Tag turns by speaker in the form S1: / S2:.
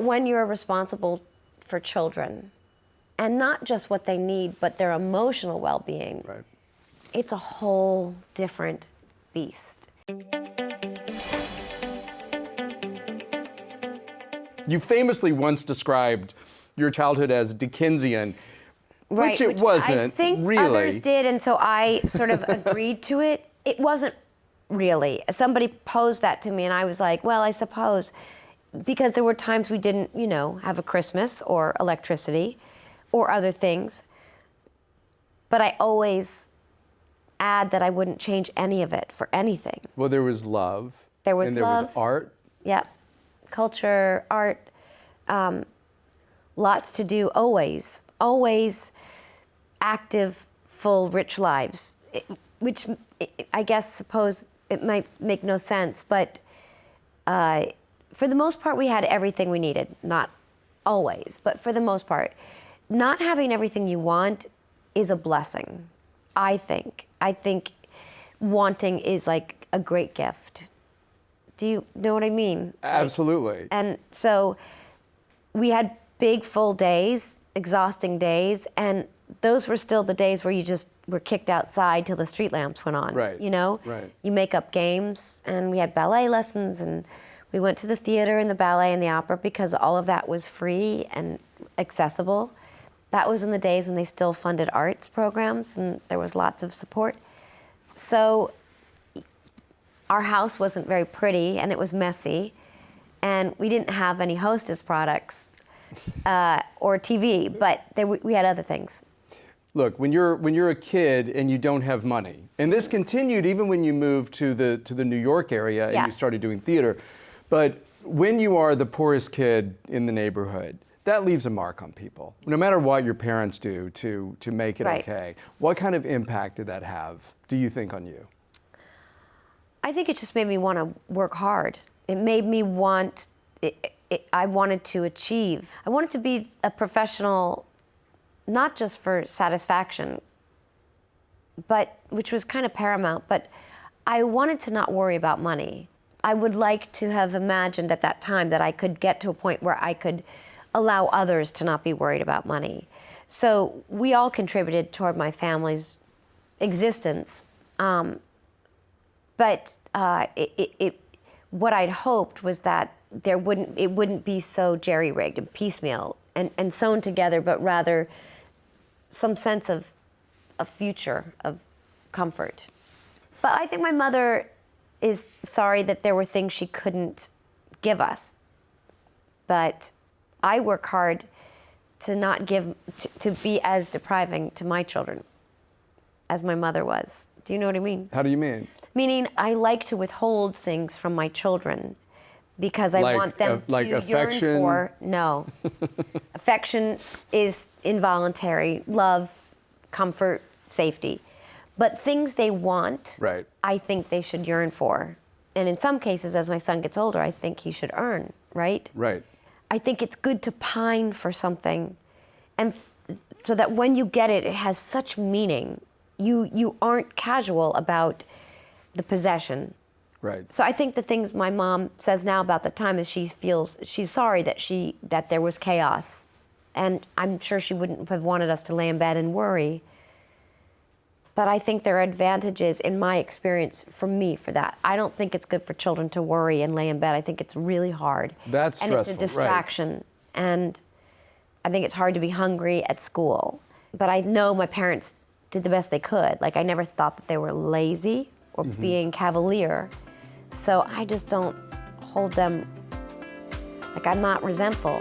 S1: when you're responsible for children, and not just what they need, but their emotional well-being,
S2: Right.
S1: it's a whole different beast.
S2: You famously once described your childhood as Dickensian,
S1: Right,
S2: which it wasn't,
S1: I think
S2: really.
S1: others did, and so I sort of agreed to it. It wasn't really. Somebody posed that to me, and I was like, well, I suppose, because there were times we didn't, have a Christmas or electricity or other things. But I always add that I wouldn't change any of it for anything.
S2: Well, there was love.
S1: There was
S2: and there
S1: love.
S2: was art.
S1: Yep. Culture, art, lots to do, always active, full, rich lives, which I guess suppose it might make no sense, but for the most part, we had everything we needed. Not always, but for the most part. Not having everything you want is a blessing, I think. I think wanting is like a great gift. Do you know what I mean?
S2: Absolutely.
S1: And so we had big, full days, exhausting days, and those were still the days where you just were kicked outside till the street lamps went on.
S2: Right. Right.
S1: You make up games, and we had ballet lessons, and we went to the theater and the ballet and the opera because all of that was free and accessible. That was in the days when they still funded arts programs, and there was lots of support. So our house wasn't very pretty, and it was messy, and we didn't have any Hostess products or TV, but we had other things.
S2: Look, when you're a kid and you don't have money, and this continued even when you moved to the New York area and you started doing theater, but when you are the poorest kid in the neighborhood, that leaves a mark on people. No matter what your parents do to make it okay, what kind of impact did that have, do you think, on you?
S1: I think it just made me want to work hard. It made me want, I wanted to achieve. I wanted to be a professional, not just for satisfaction, but which was kind of paramount, but I wanted to not worry about money. I would like to have imagined at that time that I could get to a point where I could allow others to not be worried about money. So we all contributed toward my family's existence. But what I'd hoped was that it wouldn't be so jerry-rigged and piecemeal and sewn together, but rather some sense of a future of comfort. But I think my mother is sorry that there were things she couldn't give us. But I work hard to not give, to be as depriving to my children as my mother was. Do you know what I mean?
S2: How do you mean?
S1: Meaning I like to withhold things from my children because I want them to
S2: affection?
S1: yearn for. No. Affection is involuntary. Love, comfort, safety. But things they want, I think they should yearn for. And in some cases, as my son gets older, I think he should earn, right?
S2: Right.
S1: I think it's good to pine for something, and so that when you get it, it has such meaning. You aren't casual about the possession.
S2: Right.
S1: So I think the things my mom says now about the time is she's sorry that there was chaos, and I'm sure she wouldn't have wanted us to lay in bed and worry. But I think there are advantages in my experience for me for that. I don't think it's good for children to worry and lay in bed. I think it's really hard.
S2: That's stressful,
S1: and it's a distraction. And I think it's hard to be hungry at school. But I know my parents did the best they could. Like, I never thought that they were lazy or being cavalier. So I just don't hold them, like, I'm not resentful.